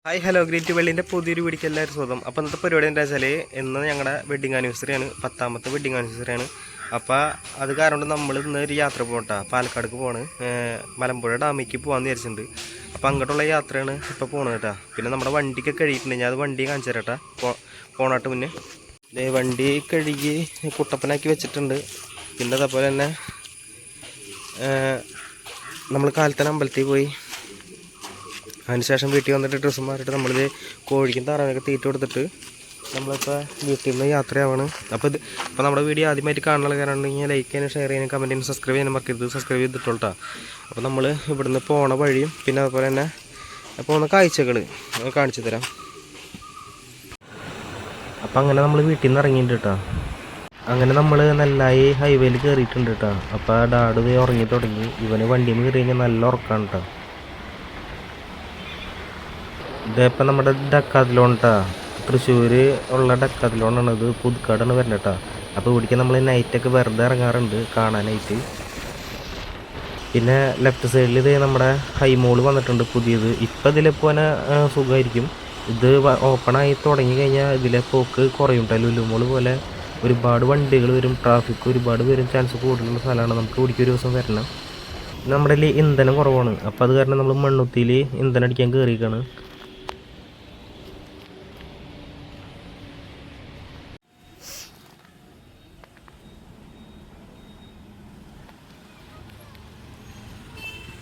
Hi hello greet വെള്ളിൻ്റെ പുതിയൊരു വീഡിയോക്ക് എല്ലാവരും സ്വാഗതം. അപ്പോൾ ഇന്നത്തെ പരിപാടി എന്താ വെച്ചാൽ ഇന്ന് ഞങ്ങളുടെ വെഡിങ് ആനിവേഴ്സറിയാണ്, 10ാമത്തെ വെഡിങ് ആനിവേഴ്സറിയാണ്. അപ്പോൾ അത് കാരണം നമ്മൾ ഇന്ന് ഒരു യാത്ര പോകട്ടാ, പാലക്കാടേക്ക് പോവാണ്. മലമ്പുഴ ഡാമിലേക്ക് പോകാമെന്ന് വിചാരിച്ചിട്ടുണ്ട്. അപ്പോൾ അങ്ങോട്ടുള്ള യാത്രയാണ് ഇപ്പോൾ പോകണത് കേട്ടോ. പിന്നെ നമ്മുടെ വണ്ടിക്ക് കഴിയിട്ടുണ്ട്, ഞാൻ അത് വണ്ടി കാണിച്ചു തരാം കേട്ടോ. പോണാട്ട് മുന്നേ വണ്ടി കഴുകി കുട്ടപ്പനാക്കി വെച്ചിട്ടുണ്ട്. പിന്നെ അതേപോലെ തന്നെ നമ്മൾ കാലത്തന്നെ അമ്പലത്തിൽ പോയി അതിനുശേഷം വീട്ടിൽ വന്നിട്ട് ഡ്രസ്സ് മാറിയിട്ട് നമ്മളിത് കോഴിക്കും താറാവിനൊക്കെ തീറ്റ കൊടുത്തിട്ട് നമ്മളിപ്പോൾ വീട്ടിൽ നിന്ന് യാത്രയാവാണ്. അപ്പോൾ നമ്മുടെ വീഡിയോ ആദ്യമായിട്ട് കാണുന്ന കാരണമുണ്ടെങ്കിൽ ലൈക്ക് ചെയ്യാനും ഷെയർ ചെയ്യാനും കമൻറ്റ് ചെയ്യാനും സബ്സ്ക്രൈബ് ചെയ്യാനും മറക്കരുത്. സബ്സ്ക്രൈബ് ചെയ്തിട്ടോട്ടാ. അപ്പോൾ നമ്മൾ ഇവിടുന്ന് പോണ വഴിയും പിന്നെ അതുപോലെ തന്നെ പോകുന്ന കാഴ്ചകൾ കാണിച്ചു തരാം. അപ്പോൾ അങ്ങനെ നമ്മൾ വീട്ടിൽ നിന്ന് ഇറങ്ങിയിട്ടുണ്ട് കേട്ടോ. അങ്ങനെ നമ്മൾ നെല്ലായി ഹൈവേയിൽ കയറിയിട്ടുണ്ട് കേട്ടോ. അപ്പോൾ ഡാഡ് ഉറങ്ങി തുടങ്ങി. ഇവന് വണ്ടിയിൽ കയറി കഴിഞ്ഞാൽ നല്ല ഉറക്കാണ് കേട്ടോ. ഇതിപ്പോൾ നമ്മുടെ ഡക്കാത്തിലോൺ കേട്ടോ, തൃശ്ശൂർ ഉള്ള ഡക്കാത്തിലോണാണ്. ഇത് പുതുക്കാടാണ് വരുന്നത് കേട്ടോ. അപ്പോൾ ഇവിടേക്ക് നമ്മൾ നൈറ്റൊക്കെ വെറുതെ ഇറങ്ങാറുണ്ട് കാണാനായിട്ട്. പിന്നെ ലെഫ്റ്റ് സൈഡിൽ ഇത് നമ്മുടെ ഹൈമോൾ വന്നിട്ടുണ്ട് പുതിയത്. ഇപ്പം ഇതിൽ പോകാൻ സുഖമായിരിക്കും. ഇത് ഓപ്പണായി തുടങ്ങി കഴിഞ്ഞാൽ ഇതിലെ പോക്ക് കുറയും കേട്ടോ. ലുലുമോൾ പോലെ ഒരുപാട് വണ്ടികൾ വരും, ട്രാഫിക് ഒരുപാട് വരും, ചാൻസ് കൂടുതലുള്ള സ്ഥലമാണ്. നമുക്ക് ഇവിടേക്ക് ഒരു ദിവസം വരണം. നമ്മുടെ ഇന്ധനം കുറവാണ്. അപ്പോൾ അത് കാരണം നമ്മൾ മണ്ണുത്തിയിൽ ഇന്ധനം അടിക്കാൻ കയറിയിരിക്കുകയാണ്.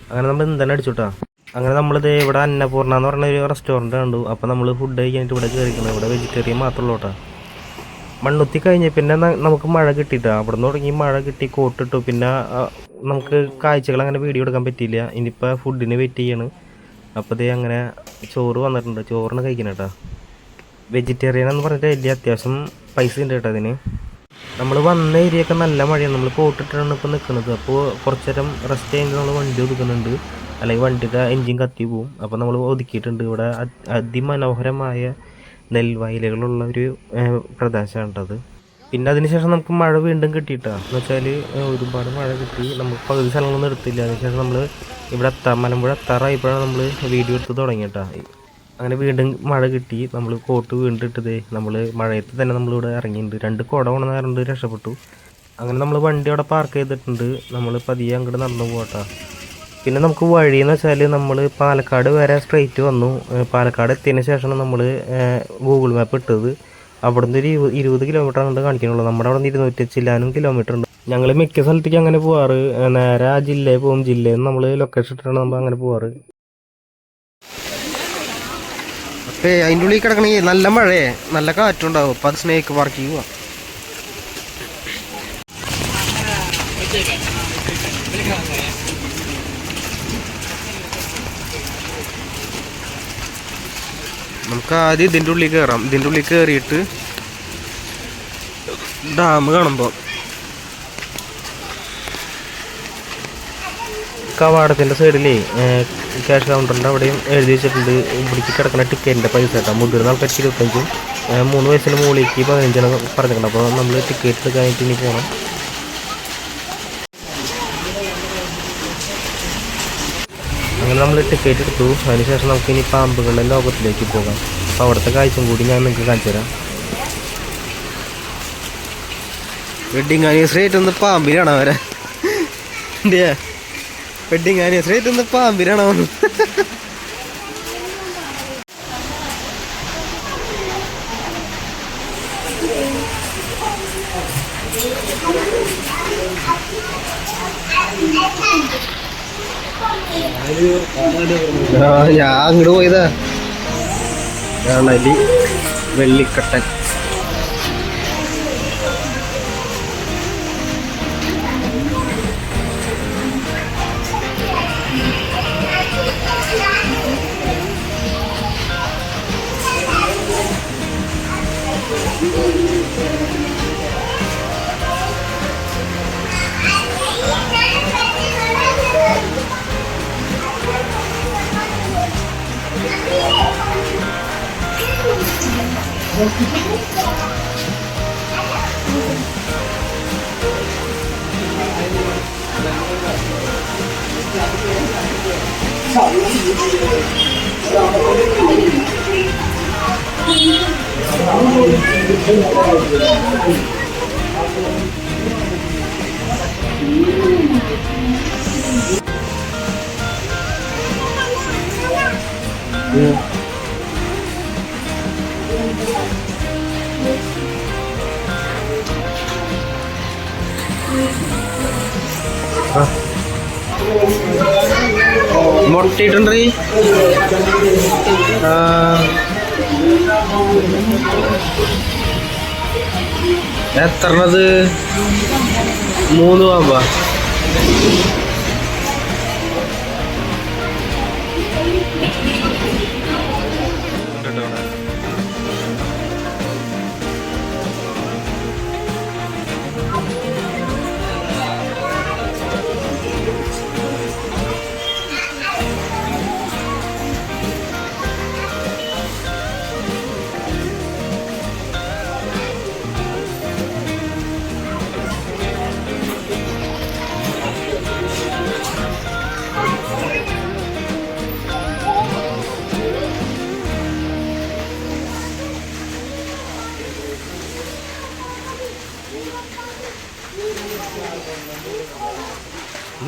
അങ്ങനെ നമ്മൾ ഇന്ധനം അടിച്ചുട്ടാ. അങ്ങനെ നമ്മളിത് ഇവിടെ അന്നപൂർണ്ണ എന്ന് പറഞ്ഞ ഒരു റെസ്റ്റോറൻറ്റ് കണ്ടു. അപ്പോൾ നമ്മൾ ഫുഡ് കഴിക്കാനായിട്ട് ഇവിടെ കയറിക്കണം. ഇവിടെ വെജിറ്റേറിയൻ മാത്രമേ ഉള്ളൂ കേട്ടോ. മണ്ണുത്തി കഴിഞ്ഞ് പിന്നെ നമുക്ക് മഴ കിട്ടിയിട്ടാ. അവിടെ നിന്ന് തുടങ്ങി മഴ കിട്ടി, കോട്ടിട്ടു. പിന്നെ നമുക്ക് കാഴ്ചകൾ അങ്ങനെ വീഡിയോ എടുക്കാൻ പറ്റിയില്ല. ഇനിയിപ്പോൾ ഫുഡിന് വെയിറ്റ് ചെയ്യാണ്. അപ്പോൾ ഇത് അങ്ങനെ ചോറ് വന്നിട്ടുണ്ട്, ചോറിന് കഴിക്കണം കേട്ടോ. വെജിറ്റേറിയൻ എന്ന് പറഞ്ഞിട്ട് വലിയ അത്യാവശ്യം പൈസ ഉണ്ട് കേട്ടോ അതിന്. നമ്മൾ വന്ന ഏരിയയൊക്കെ നല്ല മഴയാണ്. നമ്മൾ കോട്ടിട്ടാണ് ഇപ്പോൾ നിൽക്കുന്നത്. അപ്പോൾ കുറച്ച് നേരം റെസ്റ്റ് കഴിഞ്ഞ് നമ്മൾ വണ്ടി ഒതുക്കുന്നുണ്ട്, അല്ലെങ്കിൽ വണ്ടിയുടെ എൻജിൻ കത്തി പോവും. അപ്പോൾ നമ്മൾ ഒതുക്കിയിട്ടുണ്ട്. ഇവിടെ അതിമനോഹരമായ നെൽവയലുകളുള്ള ഒരു പ്രദേശമാണ് കേട്ടത്. പിന്നെ അതിനുശേഷം നമുക്ക് മഴ വീണ്ടും കിട്ടിയിട്ടാണ്. എന്ന് വെച്ചാൽ ഒരുപാട് മഴ കിട്ടി. നമുക്ക് പകുതി സ്ഥലങ്ങളൊന്നും എടുത്തില്ല. അതിനുശേഷം നമ്മൾ ഇവിടെ മലമ്പുഴ എത്താറായപ്പോഴാണ് നമ്മൾ വീഡിയോ എടുത്ത് തുടങ്ങിയിട്ടാ. അങ്ങനെ വീണ്ടും മഴ കിട്ടി. നമ്മൾ കോട്ട് വീണ്ടും ഇട്ടത് നമ്മൾ മഴയത്ത് തന്നെ നമ്മളിവിടെ ഇറങ്ങിയിട്ടുണ്ട്. 2 കുട കൊണ്ടുവന്നാറുണ്ട്, രക്ഷപ്പെട്ടു. അങ്ങനെ നമ്മൾ വണ്ടി അവിടെ പാർക്ക് ചെയ്തിട്ടുണ്ട്. നമ്മൾ പതിയെ അങ്ങോട്ട് നടന്നു പോകട്ടോ. പിന്നെ നമുക്ക് വഴിയെന്ന് വെച്ചാൽ നമ്മൾ പാലക്കാട് വരെ സ്ട്രെയിറ്റ് വന്നു. പാലക്കാട് എത്തിയതിന് ശേഷമാണ് നമ്മൾ ഗൂഗിൾ മാപ്പ് ഇട്ടത്. അവിടെ നിന്ന് ഒരു 20 കിലോമീറ്റർ അങ്ങോട്ട് കാണിക്കാനുള്ളൂ. നമ്മുടെ അവിടെ നിന്ന് 200 ചില്ലാനും കിലോമീറ്റർ ഉണ്ട്. ഞങ്ങൾ മിക്ക സ്ഥലത്തേക്ക് അങ്ങനെ പോവാറ്. നേരെ ആ ജില്ലയിൽ പോകും. ജില്ലയിൽ നിന്ന് നമ്മൾ ലൊക്കേഷൻ ഇട്ടിട്ടാണ് നമ്മൾ അങ്ങനെ പോവാറ്. അതിൻ്റെ ഉള്ളിൽ കിടക്കണമെങ്കിൽ നല്ല മഴയെ നല്ല കാറ്റുണ്ടാവും. അപ്പം അത് സ്നേക്ക് പാർക്കിങ് പോവാം. നമുക്ക് ആദ്യം ഇതിൻ്റെ ഉള്ളിൽ കയറാം. ഇതിൻ്റെ ഉള്ളിൽ കയറിയിട്ട് ഡാം കാണുമ്പോൾ കവാടത്തിൻ്റെ സൈഡിലേ ക്യാഷ് കൗണ്ടറിൻ്റെ അവിടെയും എഴുതി വെച്ചിട്ടുണ്ട് ഇവിടേക്ക് കിടക്കുന്ന ടിക്കറ്റിൻ്റെ പൈസ കേട്ടോ. മുതിർന്ന ആൾക്കാർക്ക് 25, 3 വയസ്സിന് മുകളിലേക്ക് 15 പറഞ്ഞിട്ടുണ്ട്. അപ്പോൾ നമ്മൾ ടിക്കറ്റ് എടുക്കാനായിട്ട് ഇനി പോകണം. അങ്ങനെ നമ്മൾ ടിക്കറ്റ് എടുത്തു. അതിനുശേഷം നമുക്ക് ഇനി പാമ്പുകളുടെ ലോകത്തിലേക്ക് പോകാം. അപ്പോൾ അവിടുത്തെ കാഴ്ചയും കൂടി ഞാൻ നിങ്ങൾക്ക് കാണിച്ചു തരാം. വെഡിങ് ആനിവേഴ്സറി ആയിട്ടൊന്ന് പാമ്പിനാണ് അവരെ. വെഡിങ് ആനിവേഴ്സറി ആയിട്ടൊന്ന് പാമ്പിനാണോ? ഞാൻ അങ്ങോട്ട് പോയതാ. നലി വെള്ളിക്കട്ടൻ. മുട്ടിട്ടുണ്ട്. എത്രത്? 3 പാമ്പാ.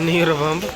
നീർപാമ്പ്.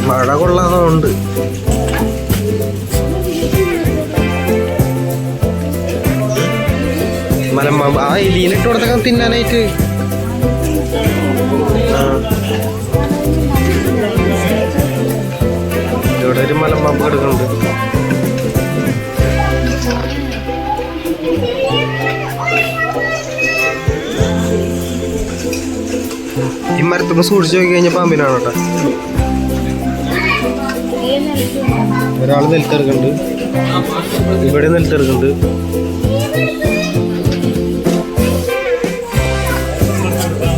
മഴ കൊള്ളാതുണ്ട്. മലമ്പാമ്പ് ആ എലീനിട്ട് കൊടുത്തൊക്കെ തിന്നാനായിട്ട്. ഇവിടെ ഒരു മലമ്പാമ്പ് കിടക്കുന്നുണ്ട്. ഈ മരത്തുമ്പോ സൂക്ഷിച്ചു നോക്കി കഴിഞ്ഞ പാമ്പിനാണ് കേട്ടോ. ഒരാള് നിലത്തിറക്കുന്നുണ്ട്, ഇവിടെ നിലത്തിറക്കുന്നുണ്ട്.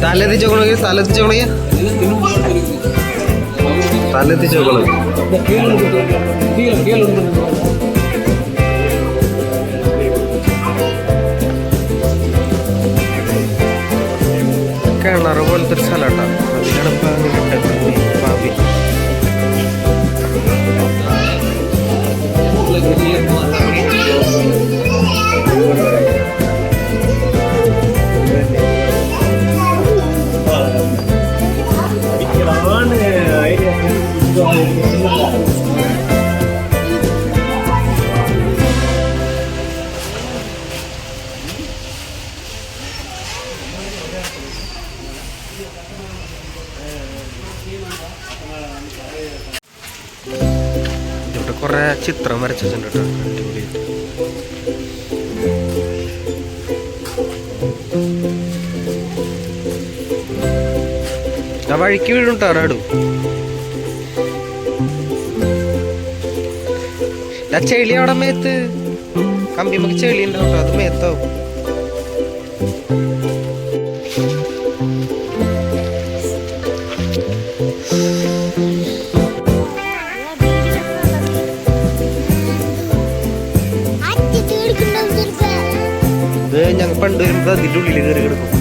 തലെത്തിച്ചോക്കണേ, തലെത്തിച്ചോക്കണേ, തലെത്തിച്ചോക്കണേ. കിണറ് പോലത്തെ ഒരു സ്ഥലം കേട്ടോ. അതിലാണ് പാമ്പി. ഇവിടെ കുറെ ചിത്രം വരച്ചിട്ടുണ്ട് കേട്ടോ. അടിപൊളിയായിട്ട്. ആ വഴിക്ക് വീഴുണ്ടാ നാടു. ആ ചെളി അവിടെ മേത്ത് കമ്പിമൊക്കെ ചെളി ഉണ്ട് കേട്ടോ. അത് മേത്താവും. ഇത് ഞങ്ങൾ പണ്ട് വരുമ്പോ അതിൻ്റെ ഉള്ളിൽ കയറി കിടക്കും.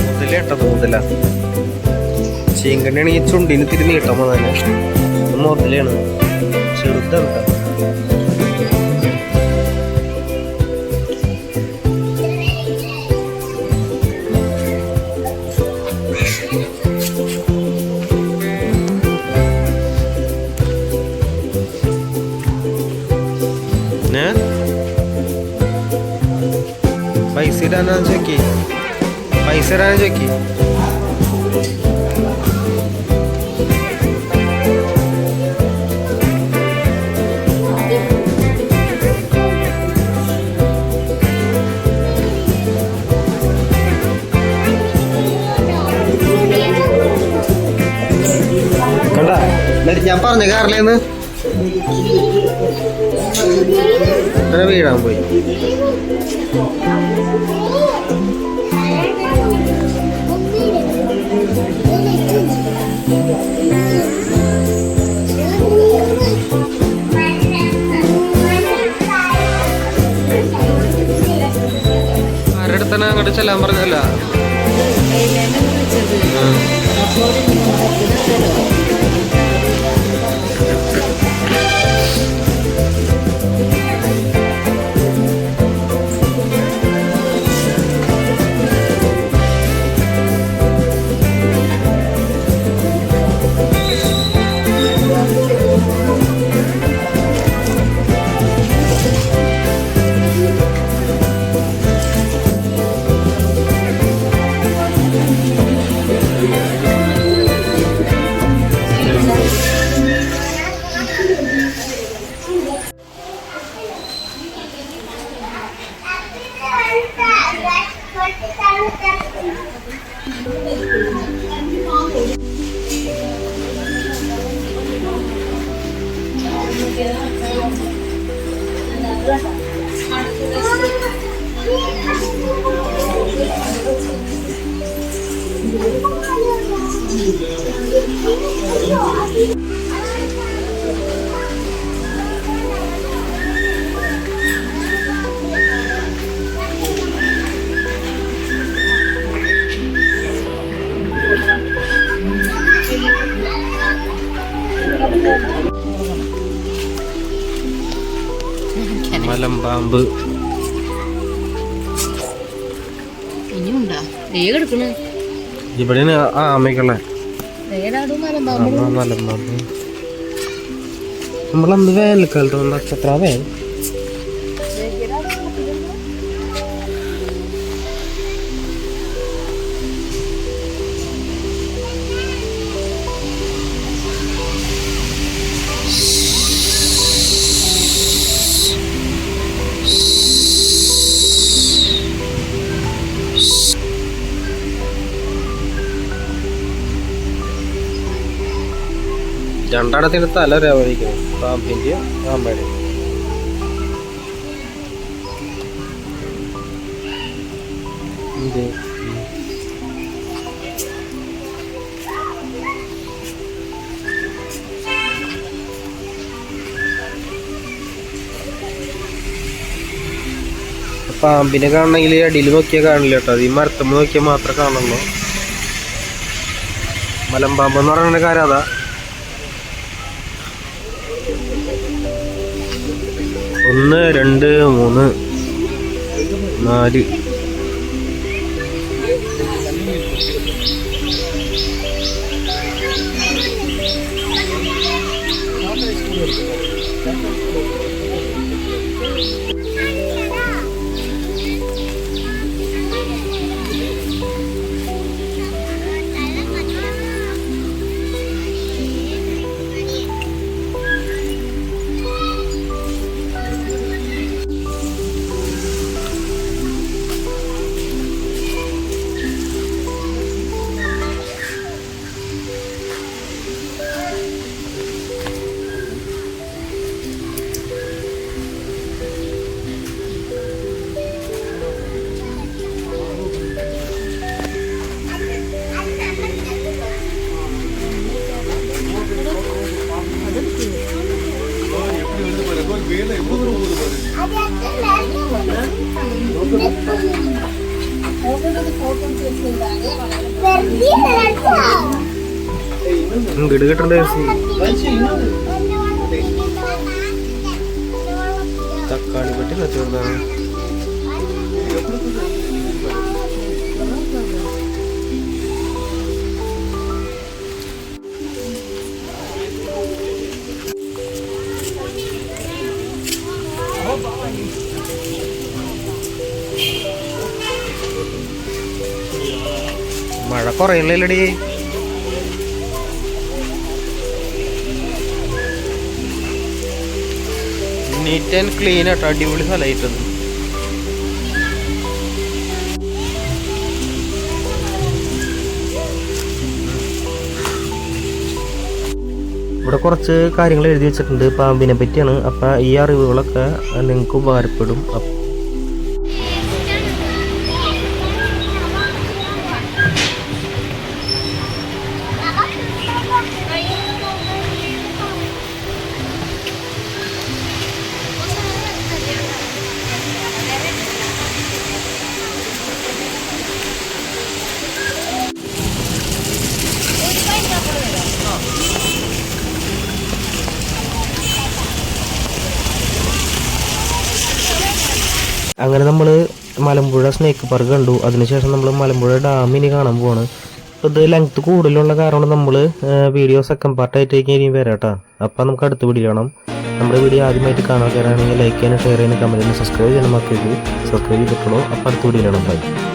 മുതലേട്ടത് മുതല ചീങ്കണ്ണിയാണെങ്കിൽ ചുണ്ടിന് തിരി നീട്ടം തന്നെ. മുതലാണ് ചെറുതാണ്. പൈസ ഇടാനാന്ന് ചോക്കി, പൈസ ഇടാന്ന് ചോക്കി. കണ്ടാ ഞാൻ പറഞ്ഞ കാറിലേന്ന് വീഴാൻ പോയി. ആരുടെ അടുത്താണ് അങ്ങോട്ട് ചെല്ലാൻ പറഞ്ഞല്ല. മലമ്പാമ്പ് ഇവിടെ ആമയ്ക്കുള്ള മലമ്പാമ്പ്. നമ്മളന്ന് വേനൽക്കാലത്ത് നക്ഷത്ര വേണം. രണ്ടെണ്ണത്തിന് തല രാവിലിരിക്കുന്നു, പാമ്പിൻ്റെ പാമ്പയുടെ. പാമ്പിനെ കാണണമെങ്കിൽ അടിയിൽ നോക്കിയാൽ കാണില്ല കേട്ടോ, അത് ഈ മരത്തമ്മ നോക്കിയാൽ മാത്രമേ കാണുള്ളൂ. മലമ്പാമ്പെന്ന് പറയുന്ന കാര്യം അതാ. 1 2 3 4. തക്കാളി പറ്റി കച്ചവടമാണ്. മഴ കുറയില്ലടി. നീറ്റ് ആൻഡ് ക്ലീൻ ആട്ടോ, അടിപൊളി സ്ഥലമായിട്ടത്. ഇവിടെ കുറച്ച് കാര്യങ്ങൾ എഴുതി വെച്ചിട്ടുണ്ട് പാമ്പിനെ പറ്റിയാണ്. അപ്പം ഈ അറിവുകളൊക്കെ നിങ്ങൾക്ക് ഉപകാരപ്പെടും. അങ്ങനെ നമ്മൾ മലമ്പുഴ സ്നേക്ക് പാർക്ക് കണ്ടു. അതിനുശേഷം നമ്മൾ മലമ്പുഴ ഡാമിന് കാണാൻ പോവാണ്. അപ്പോൾ ഇത് ലെങ്ത്ത് കൂടുതലുള്ള കാരണം നമ്മൾ വീഡിയോ സെക്കൻഡ് പാർട്ടായിട്ടേക്ക് ഇനിയും വരാം കേട്ടോ. അപ്പം നമുക്ക് അടുത്ത വീഡിയോ കാണാം. നമ്മുടെ വീഡിയോ ആദ്യമായിട്ട് കാണാൻ കയറാണെങ്കിൽ ലൈക്ക് ചെയ്യാനും ഷെയർ ചെയ്യാനും കമൻറ്റ് ചെയ്യാനും സബ്സ്ക്രൈബ് ചെയ്യണം. മക്കൾക്ക് സബ്സ്ക്രൈബ് ചെയ്തിട്ടുള്ളൂ. അപ്പോൾ അടുത്ത വീഡിയോ കാണാം. ബൈ.